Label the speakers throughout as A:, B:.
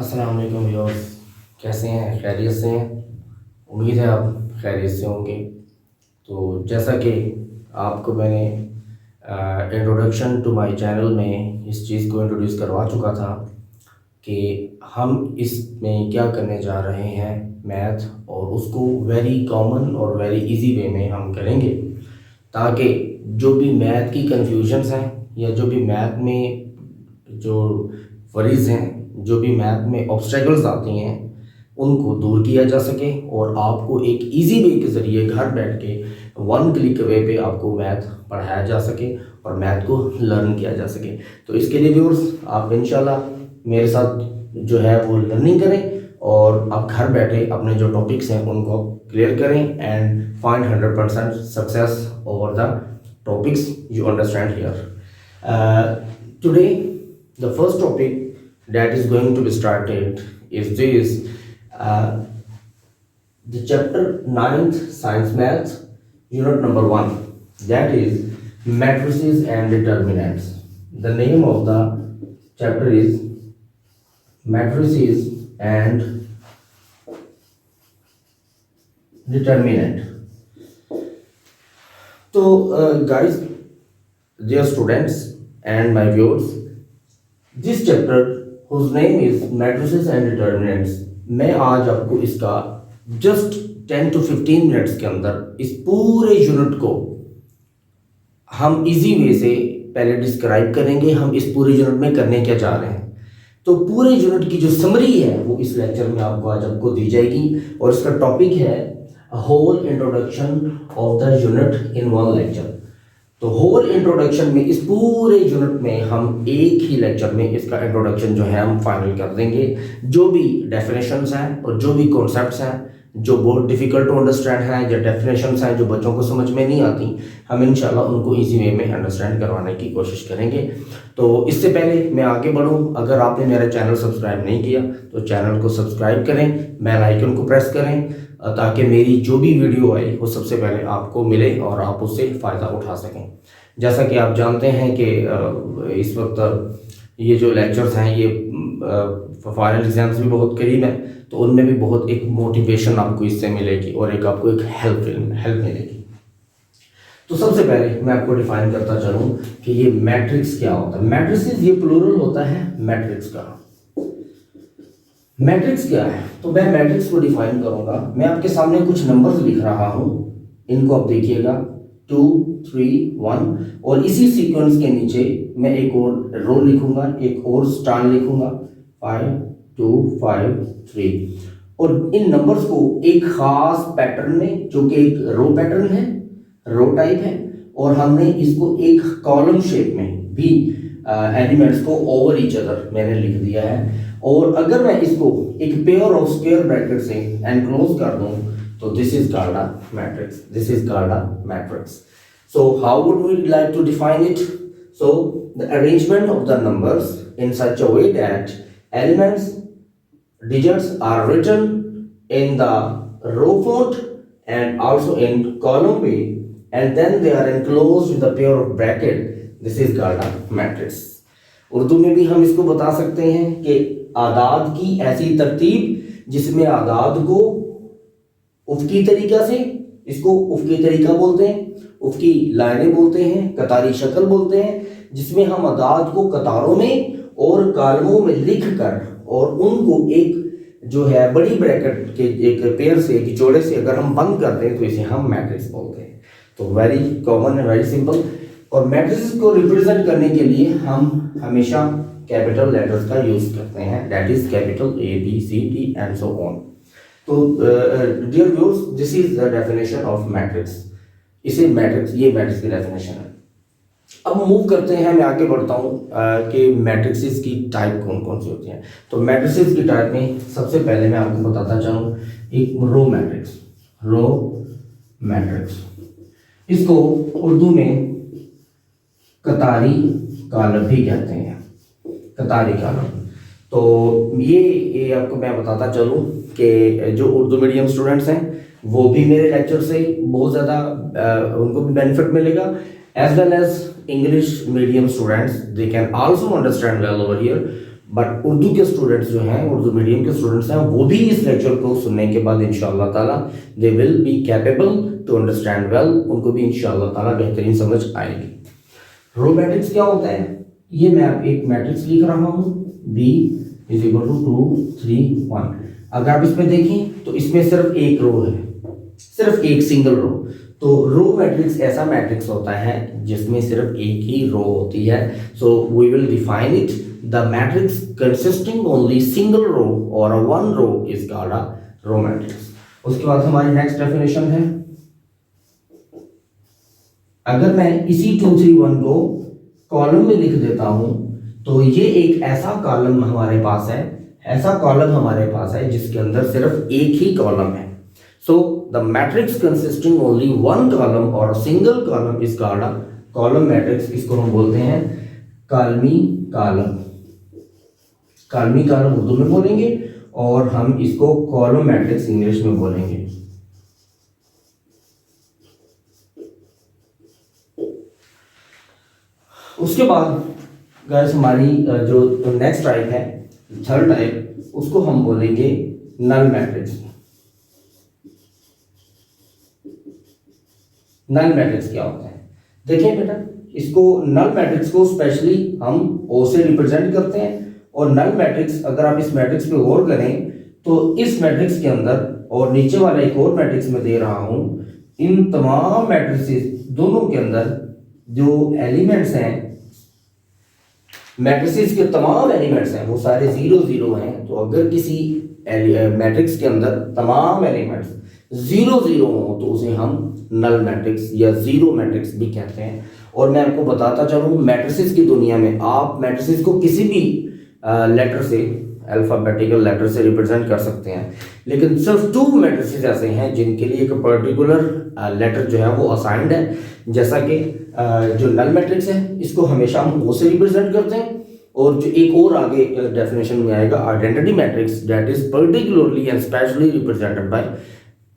A: अस्सलाम वालेकुम व्यूअर्स, कैसे हैं? खैरियत से हैं? उम्मीद है आप खैरियत से होंगे। तो जैसा कि आपको मैंने इंट्रोडक्शन टू माय चैनल में इस चीज़ को इंट्रोड्यूस करवा चुका था कि हम इसमें क्या करने जा रहे हैं, मैथ, और उसको वेरी कॉमन और वेरी इजी वे में हम करेंगे, ताकि जो भी मैथ की कन्फ्यूजन्स हैं या जो भी मैथ में जो वरीज हैं, जो भी मैथ में ऑब्स्टेकल्स आती हैं, उनको दूर किया जा सके और आपको एक इजी वे के ज़रिए घर बैठ के वन क्लिक वे पे आपको मैथ पढ़ाया जा सके और मैथ को लर्न किया जा सके। तो इसके लिए व्यूअर्स, आप इंशाल्लाह मेरे साथ जो है वो लर्निंग करें और आप घर बैठे अपने जो टॉपिक्स हैं उनको क्लियर करें and find 100% success over the topics you understand here. Today, the first topic that is going to be started is this, the chapter 9th Science Math, unit number 1, that is matrices and determinants. The name of the chapter is matrices and determinant. So guys, dear students and my viewers, this chapter whose name is matrices and determinants, मैं आज आपको इसका just 10 to 15 minutes के अंदर इस पूरे unit को हम इजी वे से पहले डिस्क्राइब करेंगे। हम इस पूरे यूनिट में करने क्या जा रहे हैं, तो पूरे यूनिट की जो समरी है वो इस लेक्चर में आपको दी जाएगी और इसका टॉपिक है whole introduction of the unit in one lecture. तो होल इंट्रोडक्शन में इस पूरे यूनिट में हम एक ही लेक्चर में इसका इंट्रोडक्शन जो है हम फाइनल कर देंगे। जो भी डेफिनेशंस हैं और जो भी कॉन्सेप्ट्स हैं जो बहुत डिफिकल्ट टू अंडरस्टैंड हैं या डेफिनेशंस हैं जो बच्चों को समझ में नहीं आती, हम इंशाल्लाह उनको इजी वे में अंडरस्टैंड करवाने की कोशिश करेंगे। तो इससे पहले मैं आगे बढ़ूं, अगर आपने मेरा चैनल सब्सक्राइब नहीं किया तो चैनल को सब्सक्राइब करें, बेल आइकन को प्रेस करें, ताकि मेरी जो भी वीडियो आए वो सबसे पहले आपको मिले और आप उससे फ़ायदा उठा सकें। जैसा कि आप जानते हैं कि इस वक्त ये जो लेक्चर्स हैं ये फाइनल एग्जाम्स भी बहुत करीब हैं, तो उनमें भी बहुत एक मोटिवेशन आपको इससे मिलेगी और एक आपको एक हेल्प मिलेगी। तो सबसे पहले मैं आपको डिफाइन करता चलूँ कि ये मैट्रिक्स क्या होता है। मैट्रिसेस ये प्लूरल होता है मैट्रिक्स का। मैट्रिक्स क्या है, तो मैं मैट्रिक्स को डिफाइन करूंगा। मैं आपके सामने कुछ नंबर्स लिख रहा हूं, इनको आप देखिएगा 2, 3, 1, और इसी सीक्वेंस के नीचे मैं एक और रो लिखूंगा, एक और स्टार लिखूंगा 5, 2, 5, 3, और इन नंबर्स को एक खास पैटर्न में, जो कि एक रो पैटर्न है, रो टाइप है, और हमने इसको एक कॉलम शेप में भी एलिमेंट्स को ओवर ईच अदर मैंने लिख दिया है। और अगर मैं इसको एक पेयर ऑफ स्क्वायर ब्रैकेट से एनक्लोज कर दूं तो this is called a matrix. This is called a matrix. So how would we like to define it? So the arrangement of the numbers in such a way that elements digits are written in the row font and also in column way, and then they are enclosed with a pair of bracket. This is called a matrix. Urdu में भी हम इसको बता सकते हैं कि आदाद की ऐसी तरतीब जिसमें आदाद को उफ़की तरीका से, इसको उफ़की तरीका बोलते हैं, उफ़की लाइनें बोलते हैं, कतारी शक्ल बोलते हैं, जिसमें हम आदाद को कतारों में और कॉलमों में लिख कर और उनको एक जो है बड़ी ब्रैकेट के एक पेयर से, एक जोड़े से अगर हम बंद करते हैं तो इसे हम मैट्रिक्स बोलते हैं। तो वेरी कॉमन है, वेरी सिंपल। और मैट्रिक्स को रिप्रेजेंट करने के लिए हम हमेशा कैपिटल लेटर्स का यूज करते हैं, that is capital ABCD and so on. तो dear viewers, this is the definition of matrix. इसे मैट्रिक्स, ये मैट्रिक्स की डेफिनेशन है। अब मूव करते हैं, मैं आगे बढ़ता हूँ कि मैट्रिक्स की टाइप कौन कौन सी होती हैं। तो मैट्रिक्स की टाइप में सबसे पहले मैं आपको बताता चाहूँ एक रो मैट्रिक्स। रो मैट्रिक्स, इसको उर्दू में कतारी कॉलम भी कहते हैं, कतारी कॉलम। तो ये आपको मैं बताता चलूँ कि जो उर्दू मीडियम स्टूडेंट्स हैं वो भी मेरे लेक्चर से बहुत ज़्यादा उनको भी बेनिफिट मिलेगा, as well as English medium students, they can also understand well over here. But Urdu के स्टूडेंट्स जो हैं, उर्दू मीडियम के स्टूडेंट्स हैं, वो भी इस लेक्चर को सुनने के बाद इंशाअल्लाह ताला they will be capable to understand well, उनको भी इंशाअल्लाह ताला बेहतरीन समझ आएगी। रो मैट्रिक्स क्या होता है? ये मैं आप एक मैट्रिक्स लिख रहा हूँ B इज इक्वल टू 2 3 1। अगर आप इसमें देखें तो इसमें सिर्फ एक रो है, सिर्फ एक सिंगल रो। तो रो मैट्रिक्स ऐसा मैट्रिक्स होता है जिसमें सिर्फ एक ही रो होती है। So we will define it, the matrix consisting only single row और one row is called a row matrix. उसके बाद हमारी नेक्स्ट डेफिनेशन है, अगर मैं इसी 2 3 1 को कॉलम में लिख देता हूं तो ये एक ऐसा कॉलम हमारे पास है, ऐसा कॉलम हमारे पास है जिसके अंदर सिर्फ एक ही कॉलम है। So the matrix consisting only one column और single column is called a column matrix. इसको हम बोलते हैं कॉलमी कॉलम। कॉलमी कॉलम उर्दू में बोलेंगे और हम इसको कॉलम मैट्रिक्स इंग्लिश में बोलेंगे। उसके बाद गाइस हमारी जो नेक्स्ट टाइप है, थर्ड टाइप, उसको हम बोलेंगे नल मैट्रिक्स। नल मैट्रिक्स क्या होता है? देखिए बेटा, इसको नल मैट्रिक्स को स्पेशली हम ओ से रिप्रेजेंट करते हैं। और नल मैट्रिक्स, अगर आप इस मैट्रिक्स पे गौर करें तो इस मैट्रिक्स के अंदर और नीचे वाला एक और मैट्रिक्स में दे रहा हूं, इन तमाम मैट्रिक्स दोनों के अंदर जो एलिमेंट्स हैं, मैट्रिसेस के तमाम एलिमेंट्स हैं, वो सारे 0 0 हैं। तो अगर किसी मैट्रिक्स के अंदर तमाम एलिमेंट्स 0 0 हो तो उसे हम नल मैट्रिक्स या जीरो मैट्रिक्स भी कहते हैं। और मैं आपको बताता चलूं, मैट्रिसेस की दुनिया में आप मैट्रिसेस को किसी भी लेटर से, अल्फाबेटिकल लेटर से रिप्रेजेंट कर सकते हैं, लेकिन सिर्फ 2 मैट्रिसेस ऐसे हैं जिनके लिए एक पर्टिकुलर लेटर जो है वो असाइंड है। जैसा कि जो नल मैट्रिक्स है इसको हमेशा हम ओ से रिप्रेजेंट करते हैं, और जो एक और आगे डेफिनेशन में आएगा identity matrix, that is particularly and specially represented by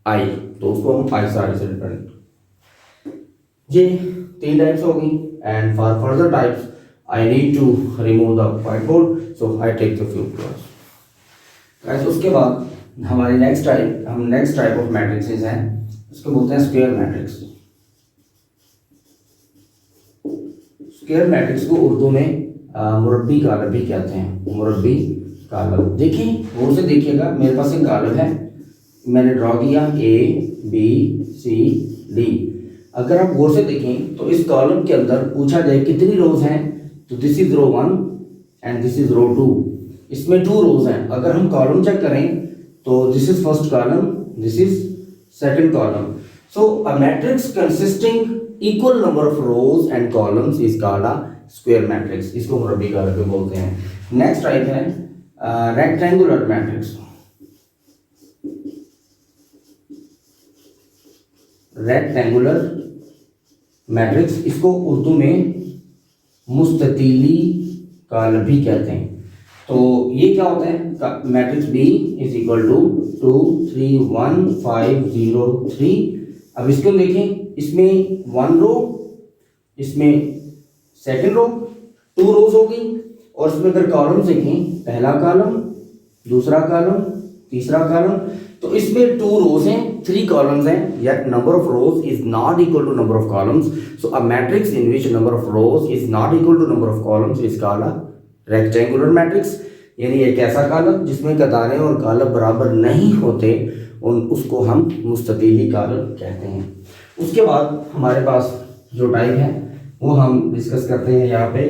A: I, तो उसको हम आई सारे से डिपेंड। ये 3 टाइप्स हो गई, and for further types I need to remove the whiteboard, so I take the few class guys. उसके बाद हमारी नेक्स्ट टाइप ऑफ मैट्रिक्सेस हैं, उसको बोलते हैं स्क्वायर मैट्रिक्स। स्क्वायर मैट्रिक्स को उर्दू में मुरब्बी कॉलम भी कहते हैं, मुरब्बी कॉलम। देखिए गौर से देखिएगा, मेरे पास एक कॉलम है, मैंने ड्रॉ किया A B C D। अगर आप गौर से देखें तो इस कॉलम के अंदर पूछा जाए कितनी रोज हैं, तो this is row 1 and this is row 2। इसमें 2 रोज हैं। अगर हम कॉलम चेक करें तो this is first column, this is second column. So a matrix consisting equal number of rose and columns is called a square matrix. इसको मुरब्बी column बोलते हैं। Next type है रेक्टेंगुलर मैट्रिक्स। रेक्टेंगुलर मैट्रिक्स, इसको उर्दू में मुस्ततीली column भी कहते हैं। तो ये क्या होता है? Matrix B is equal to 2 3 1 5 0 3। अब इसको देखें, इसमें 1 रो, इसमें सेकंड रो, 2 रोज हो गई। और इसमें अगर कॉलम देखें, पहला कॉलम, दूसरा कॉलम, तीसरा कॉलम, तो इसमें 2 रोज हैं, 3 कॉलम्स हैं, yet number of rows is not equal to number of columns. So a matrix in which number of rows is not equal to number of columns is called a rectangular matrix। यानी एक ऐसा column जिसमें कतारें और column बराबर नहीं होते, उसको हम मुस्ततीली कॉलम कहते हैं। उसके बाद हमारे पास जो टाइप है वो हम डिस्कस करते हैं यहाँ पे,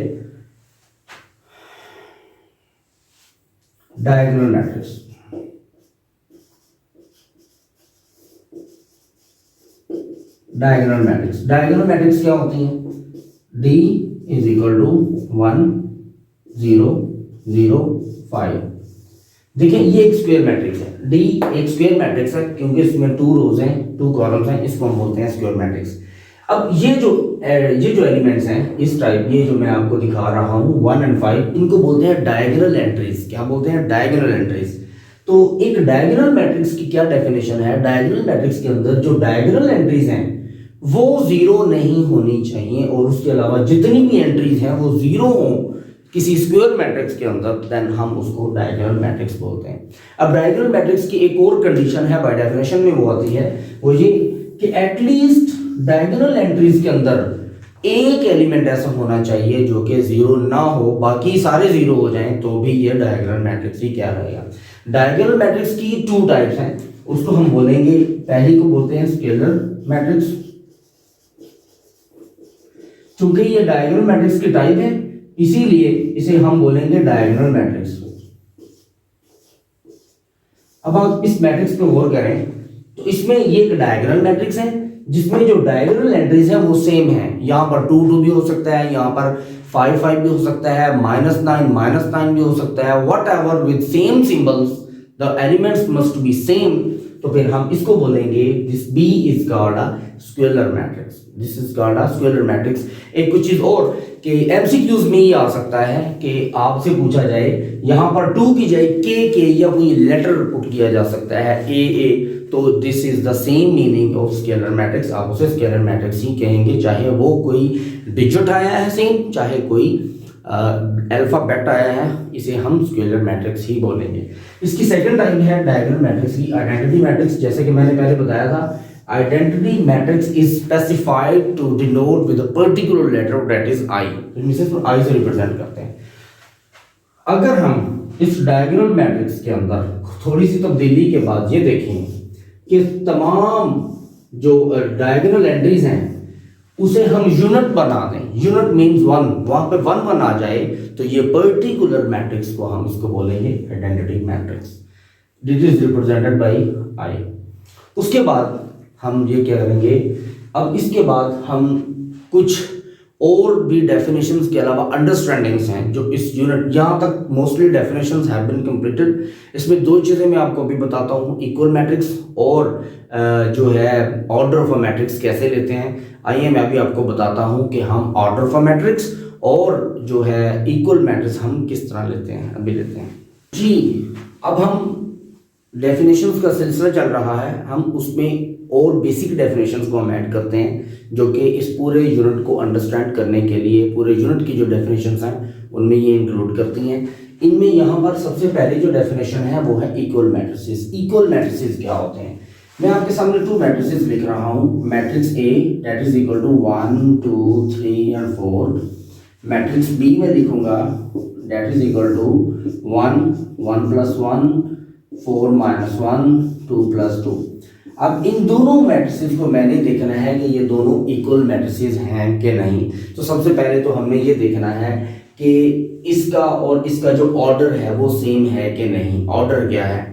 A: डायगोनल मैट्रिक्स। डायगोनल मैट्रिक्स क्या होती है? D is equal to 1 0 0 5। देखिए ये एक स्क्वायर मैट्रिक्स है, D एक स्क्वायर मैट्रिक्स है क्योंकि इसमें 2 रोज हैं, 2 कॉलम्स हैं, इसको हम बोलते हैं स्क्वायर मैट्रिक्स। अब ये जो एलिमेंट्स हैं इस टाइप, ये जो मैं आपको दिखा रहा हूँ 1 और 5, इनको बोलते हैं डायगोनल एंट्रीज। क्या बोलते हैं? Diagonal entries. तो एक डायगोनल मैट्रिक्स की क्या डेफिनेशन है? डायगोनल मैट्रिक्स के अंदर जो डायगोनल एंट्रीज हैं वो 0 नहीं होनी चाहिए, और उसके अलावा जितनी भी एंट्रीज हैं वो 0 हो, किसी स्क्वायर मैट्रिक्स के अंदर, देन हम उसको डायगोनल मैट्रिक्स बोलते हैं। अब डायगोनल मैट्रिक्स की एक और कंडीशन है, बाय डेफिनेशन में वो आती है, वो ये कि एटलीस्ट डायगोनल एंट्रीज के अंदर एक एलिमेंट ऐसा होना चाहिए जो कि जीरो ना हो, बाकी सारे जीरो हो जाएं तो भी ये डायगोनल मैट्रिक्स ही क्या रहेगा। डायगोनल मैट्रिक्स की टू टाइप्स हैं, उसको हम बोलेंगे, पहली को बोलते हैं स्केलर मैट्रिक्स। चूंकि ये डायगोनल मैट्रिक्स की टाइप है इसीलिए इसे हम बोलेंगे डायगोनल मैट्रिक्स। अब आप इस मैट्रिक्स पे गौर करें तो इसमें ये एक डायगोनल मैट्रिक्स है जिसमें जो डायगोनल एंट्रीज है वो सेम है। यहाँ पर 2 2 भी हो सकता है, यहाँ पर 5 5 भी हो सकता है, -9 भी हो सकता है, whatever with same symbols the elements must be same. तो फिर हम इसको बोलेंगे this B is called a scalar matrix, this is called a scalar matrix. एक कुछ चीज और कि एमसीक्यूज में ये आ सकता है कि आपसे पूछा जाए यहाँ पर 2 की जाए के या कोई लेटर पुट किया जा सकता है ए, तो this is the same meaning of scalar matrix. आप उसे स्केलर मैट्रिक्स ही कहेंगे, चाहे वो कोई डिजिट आया है सेम, चाहे कोई अल्फाबेट आया है, इसे हम स्केलर मैट्रिक्स ही बोलेंगे। इसकी सेकंड टाइप है डायगोनल मैट्रिक्स की आइडेंटिटी मैट्रिक्स। जैसे कि मैंने पहले बताया था, identity matrix is specified to denote with a particular letter that is I, तो इसे आई से रिप्रेजेंट करते हैं। अगर हम इस डायगोनल मैट्रिक्स के अंदर थोड़ी सी तब्दीली के बाद ये देखें कि तमाम जो डायगोनल एंट्रीज हैं उसे हम यूनिट बना दें, यूनिट मींस 1, वहां पे 1 1 आ जाए तो ये पर्टिकुलर मैट्रिक्स को हम इसको बोलेंगे identity matrix, this is represented by I. उसके बाद हम ये क्या करेंगे, अब इसके बाद हम कुछ और भी डेफिनेशंस के अलावा अंडरस्टैंडिंग्स हैं जो इस यूनिट, यहाँ तक mostly definitions have been completed. इसमें 2 चीज़ें मैं आपको अभी बताता हूँ, इक्वल मैट्रिक्स और जो है ऑर्डर ऑफ अ मैट्रिक्स कैसे लेते हैं। आइए मैं अभी आपको बताता हूँ कि हम ऑर्डर ऑफ अ मैट्रिक्स और जो है इक्वल मैट्रिक्स हम किस तरह लेते हैं, अभी लेते हैं जी। अब हम डेफिनेशंस का सिलसिला चल रहा है, हम उसमें और बेसिक डेफिनेशंस को हम ऐड करते हैं जो कि इस पूरे यूनिट को अंडरस्टैंड करने के लिए, पूरे यूनिट की जो डेफिनेशंस हैं उनमें ये इंक्लूड करती हैं। इनमें यहाँ पर सबसे पहले जो डेफिनेशन है वो है इक्वल मैट्रिसेस। इक्वल मैट्रिसेस क्या होते हैं, मैं आपके सामने 2 मैट्रिसेस लिख रहा हूँ, matrix A that is equal to 1 2 3 and 4, matrix B में लिखूंगा दैट इज इक्वल टू 1 1 + 1 4 - 1 2 + 2। अब इन दोनों मैट्रिसेस को मैंने देखना है कि ये दोनों इक्वल मैट्रिसेस हैं कि नहीं। तो सबसे पहले तो हमें ये देखना है कि इसका और इसका जो ऑर्डर है वो सेम है कि नहीं। ऑर्डर क्या है,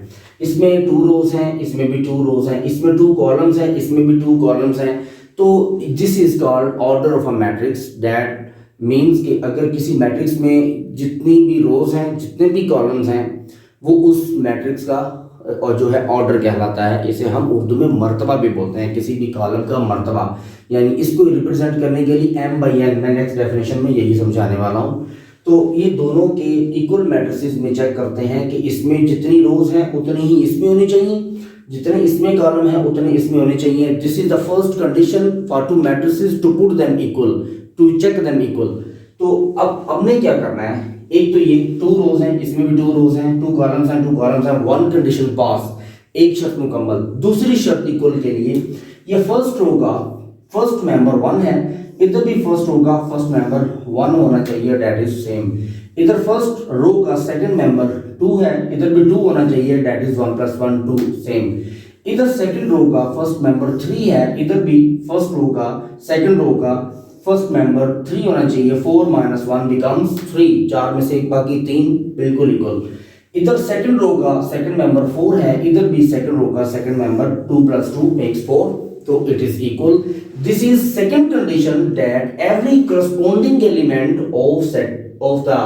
A: इसमें 2 रोज हैं, इसमें भी 2 रोज हैं, इसमें 2 कॉलम्स हैं, इसमें भी 2 कॉलम्स हैं। तो this is called order of a matrix. That means कि अगर किसी मैट्रिक्स में जितनी भी रोज हैं, जितने भी कॉलम्स हैं, वो उस मैट्रिक्स का और जो है ऑर्डर कहलाता है। इसे हम उर्दू में मर्तबा भी बोलते हैं, किसी भी कॉलम का मर्तबा, यानी इसको रिप्रेजेंट करने के लिए m/n, मैं नेक्स्ट डेफिनेशन में यही समझाने वाला हूँ। तो ये दोनों के इक्वल मैट्रिसेस में चेक करते हैं कि इसमें जितनी रोज हैं उतनी ही इसमें होनी चाहिए, जितने इसमें कॉलम है उतने इसमें होने चाहिए। This is the first condition for 2 matrices to put them equal, to check them equal. तो अब हमने क्या करना है, एक तो ये 2 रोज हैं, इसमें भी 2 रोज हैं, 2 कॉलम्स हैं, 2 कॉलम्स हैं, 1 कंडीशन पास, एक शर्त मुकम्मल। दूसरी शर्त इक्वल के लिए ये फर्स्ट रो का फर्स्ट मेंबर 1 है, इधर भी फर्स्ट रो का फर्स्ट मेंबर 1 होना चाहिए, दैट इज सेम। इधर फर्स्ट रो का सेकंड मेंबर 2 है, इधर भी 2 होना चाहिए, दैट इज 1 + 1 2 सेम। इधर सेकंड रो का फर्स्ट मेंबर 3 है, इधर भी फर्स्ट रो का सेकंड रो का फर्स्ट मेंबर 3 होना चाहिए, 4 - 1 बिकम्स 3, 4 में से एक बाकी 3 बिल्कुल इक्वल। इधर सेकंड रो का सेकंड मेंबर 4 है, इधर भी सेकंड रो का सेकंड मेंबर 2 + 2 makes 4, तो it is equal. This is second condition that every corresponding element of the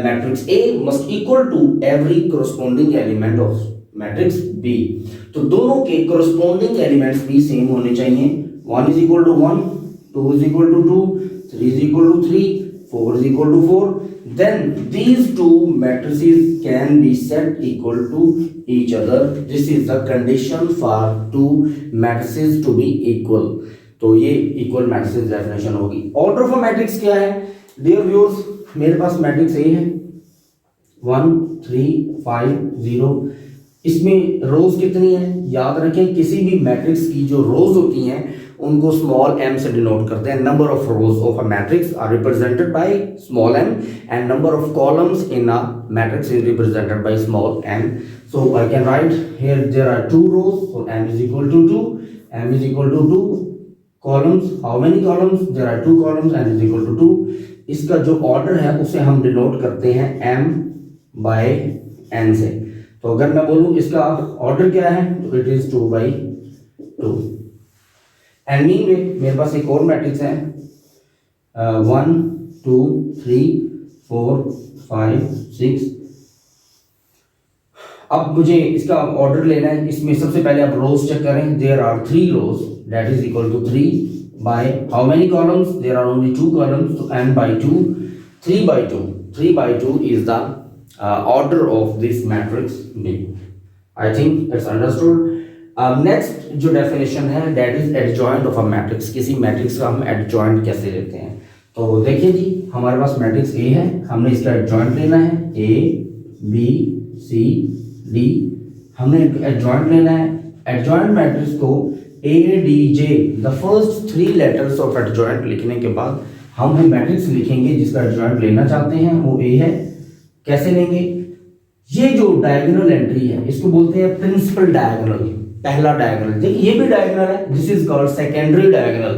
A: matrix A must equal to every corresponding element of matrix B। तो दोनों के corresponding elements भी same होने चाहिए, 1 is equal to 1, 2 is equal to 2, 3 is equal to 3, 4 is equal to 4, then these 2 matrices can be set equal to each other. This is the condition for 2 matrices to be equal. तो ये equal matrices definition होगी। Order of a matrix क्या है? Dear viewers, मेरे पास matrix A है 1 3 5 0। इसमें रोज कितनी है? याद रखें किसी भी मैट्रिक्स की जो रोज होती हैं उनको स्मॉल m से डिनोट करते हैं। Number of rows of a matrix are represented by small m and number of columns in a matrix is represented by small m। So I can write here there are 2 rows, so m is equal to 2, m is equal to 2 columns. How many columns? There are 2 columns, m is equal to 2. इसका जो order है उसे हम denote करते हैं m by n से। तो अगर मैं बोलूं इसका ऑर्डर क्या है तो it is 2 by 2। And mean में मेरे पास एक और मैट्रिक्स है 1 2 3 4 5 6। अब मुझे इसका ऑर्डर लेना है। इसमें सबसे पहले आप रोज चेक करें। There are 3 rows that is equal to 3 by how many columns? There are only 2 columns, तो n by 2 3 by 2 3 by 2 is the order of this matrix B. I think it's understood. Next जो definition है that is adjoint of a matrix. किसी matrix का हम adjoint कैसे लेते हैं? तो देखिए जी, हमारे पास मैट्रिक्स ए है, हमने इसका एडजॉइंट लेना है ए बी सी डी। हमने एडजॉइंट लेना है। एडजॉइंट मैट्रिक्स को A D J the first 3 letters of adjoint लिखने के बाद हम मैट्रिक्स लिखेंगे जिसका एडजॉइंट लेना चाहते हैं वो ए है। कैसे लेंगे? ये जो डायगोनल एंट्री है इसको बोलते हैं प्रिंसिपल डायगोनल, पहला डायगोनल। देखिए ये भी डायगोनल है, this is called secondary diagonal.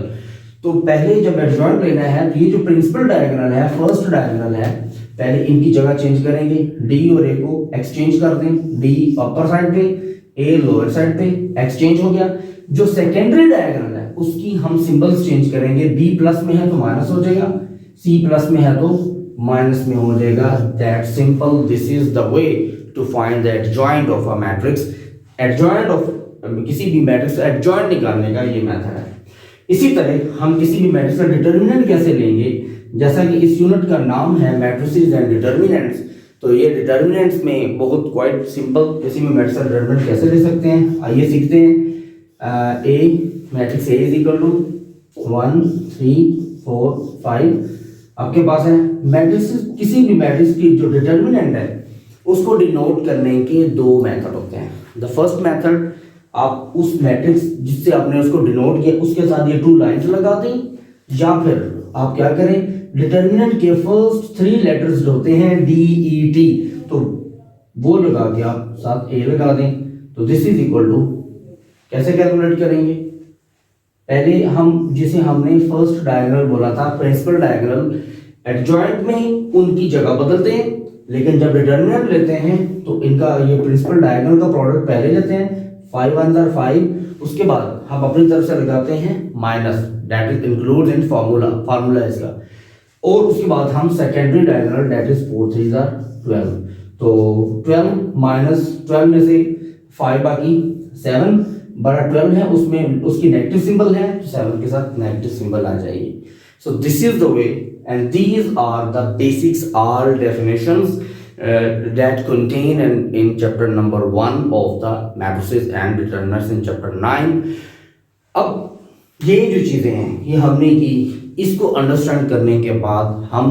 A: तो पहले जब एडजॉइंट लेना है तो ये जो प्रिंसिपल डायगोनल है, फर्स्ट डायगोनल है, पहले इनकी जगह चेंज करेंगे। डी और ए को एक्सचेंज कर दें, डी अपर साइड पे ए लोअर साइड पे, एक्सचेंज हो गया। जो सेकेंडरी डायगोनल है उसकी हम सिंबल्स चेंज करेंगे। बी प्लस में है तो माइनस हो जाएगा, सी प्लस में है तो माइनस में हो जाएगा। That simple, this is the way to find the adjoint of a matrix. Adjoint of किसी भी मैट्रिक्स एडजॉइंट निकालने का ये मेथड है। इसी तरह हम किसी भी मैट्रिक्स का डिटर्मिनेंट कैसे लेंगे, जैसा कि इस यूनिट का नाम है मैट्रिसेस एंड डिटर्मिनेंट्स, तो ये डिटर्मिनेंट्स में बहुत क्वाइट सिंपल किसी भी मैट्रिक्स का डिटर्मिनेंट कैसे ले सकते हैं आइए सीखते हैं। A matrix A is equal to 1 3 4 5 आपके पास है। मैट्रिक्स किसी भी मैट्रिक्स की जो डिटर्मिनेंट है उसको डिनोट करने के 2 मेथड होते हैं। द फर्स्ट मेथड, आप उस मैट्रिक्स जिससे आपने उसको डिनोट किया उसके साथ ये 2 लाइन्स लगा दें, या फिर आप क्या करें डिटर्मिनेंट के फर्स्ट 3 लेटर्स जो होते हैं डी ई टी, तो वो लगा के आप साथ ए लगा दें। तो दिस इज इक्वल टू, कैसे कैलकुलेट करेंगे? पहले हम जिसे हमने फर्स्ट डायगोनल बोला था प्रिंसिपल डायगोनल, एडजॉइंट में उनकी जगह बदलते हैं, लेकिन जब डिटर्मिनेंट लेते हैं तो इनका ये प्रिंसिपल डायगोनल का प्रोडक्ट पहले लेते हैं 5 1 5, उसके बाद हम अपनी तरफ से लगाते हैं minus, that is include in formula इसका, और उसके बाद हम सेकेंडरी डायगोनल दैट इज 4 3 12। तो 12 माइनस 12 में से 5 बाकी 7 बड़ा 12 है, उसमें उसकी नेगेटिव सिंबल है तो 7 के साथ नेगेटिव सिंबल आ जाएगी। So this is the way and these are the basics are definitions that contain in chapter number 1 of the matrices and determinants in chapter 9। अब ये जो चीज़ें हैं ये हमने की, इसको अंडरस्टैंड करने के बाद हम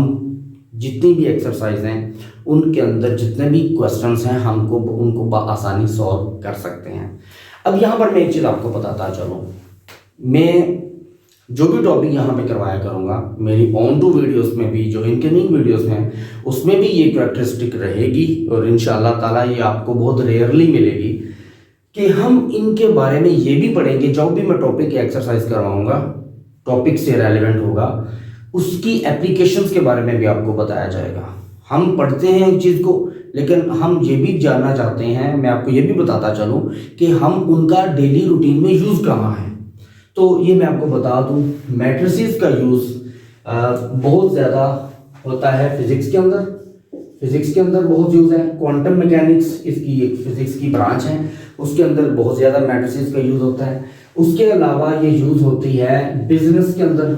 A: जितनी भी एक्सरसाइज हैं उनके अंदर जितने भी क्वेश्चंस हैं हमको उनको आसानी सॉल्व कर सकते हैं। अब यहाँ पर मैं एक चीज़ आपको बताता चलूँ, मैं जो भी टॉपिक यहाँ पे करवाया करूँगा मेरी ऑन टू वीडियोस में भी, जो इनकमिंग वीडियोस हैं उसमें भी ये कैरेक्टरिस्टिक रहेगी, और इंशाल्लाह ताला ये आपको बहुत रेयरली मिलेगी कि हम इनके बारे में ये भी पढ़ेंगे। जब भी मैं टॉपिक की एक्सरसाइज करवाऊँगा टॉपिक से रेलिवेंट होगा उसकी एप्लीकेशंस के बारे में भी आपको बताया जाएगा। हम पढ़ते हैं एक चीज़ को, लेकिन हम ये भी जानना चाहते हैं, मैं आपको ये भी बताता चलूँ कि हम उनका डेली रूटीन में यूज़ कहाँ है। तो ये मैं आपको बता दूं, मैट्रिसेस का यूज़ बहुत ज़्यादा होता है फिजिक्स के अंदर, बहुत यूज़ है। क्वांटम मैकेनिक्स इसकी एक फिजिक्स की ब्रांच है, उसके अंदर बहुत ज़्यादा मैट्रिसेस का यूज़ होता है। उसके अलावा ये यूज़ होती है बिजनेस के अंदर,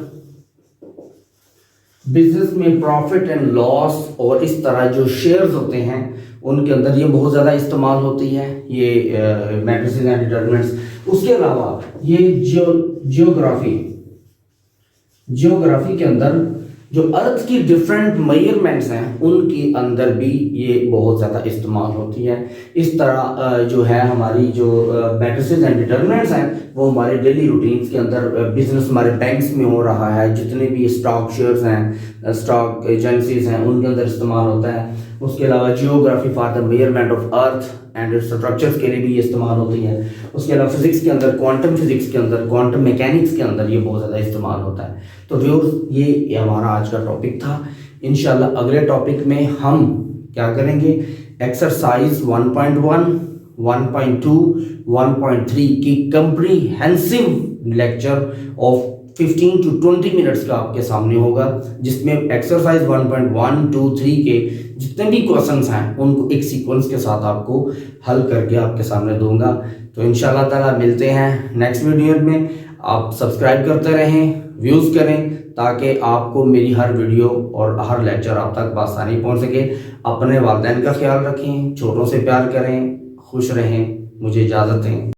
A: बिजनेस में प्रॉफिट एंड लॉस और इस तरह जो शेयर्स होते हैं उनके अंदर ये बहुत ज़्यादा इस्तेमाल होती है ये मैट्रिसेस एंड डिटर्मिनेंट्स। उसके अलावा ये जियोग्राफी के अंदर जो अर्थ की डिफरेंट मेजरमेंट्स हैं उनके अंदर भी ये बहुत ज़्यादा इस्तेमाल होती है। इस तरह जो है हमारी जो मैट्रिसेस एंड डिटरमिनेंट्स हैं वो हमारे डेली रूटीन्स के अंदर बिजनेस हमारे बैंक्स में हो रहा है, जितने भी स्टॉक शेयर्स हैं, स्टॉक एजेंसीज हैं, उनके अंदर इस्तेमाल होता है। उसके अलावा geography for the measurement of earth and structures के लिए भी ये इस्तेमाल होती है। उसके अलावा फिजिक्स के अंदर, क्वांटम फिजिक्स के अंदर, क्वांटम मैकेनिक्स के अंदर ये बहुत ज़्यादा इस्तेमाल होता है। तो व्यूअर्स ये हमारा आज का टॉपिक था। इंशाल्लाह अगले टॉपिक में हम क्या करेंगे, एक्सरसाइज 1.1, 1.2, 1.3 की comprehensive lecture of 15 to 20 minutes का आपके सामने होगा, जिसमें एक्सरसाइज 1.1, 2, 3 के जितने भी क्वेश्चंस हैं उनको एक सीक्वेंस के साथ आपको हल करके आपके सामने दूंगा। तो इंशाल्लाह ताला मिलते हैं नेक्स्ट वीडियो में। आप सब्सक्राइब करते रहें, व्यूज़ करें, ताकि आपको मेरी हर वीडियो और हर लेक्चर आप तक आसानी पहुंच सके। अपने वालिदैन का ख्याल रखें, छोटों से प्यार करें, खुश रहें। मुझे इजाज़त दें।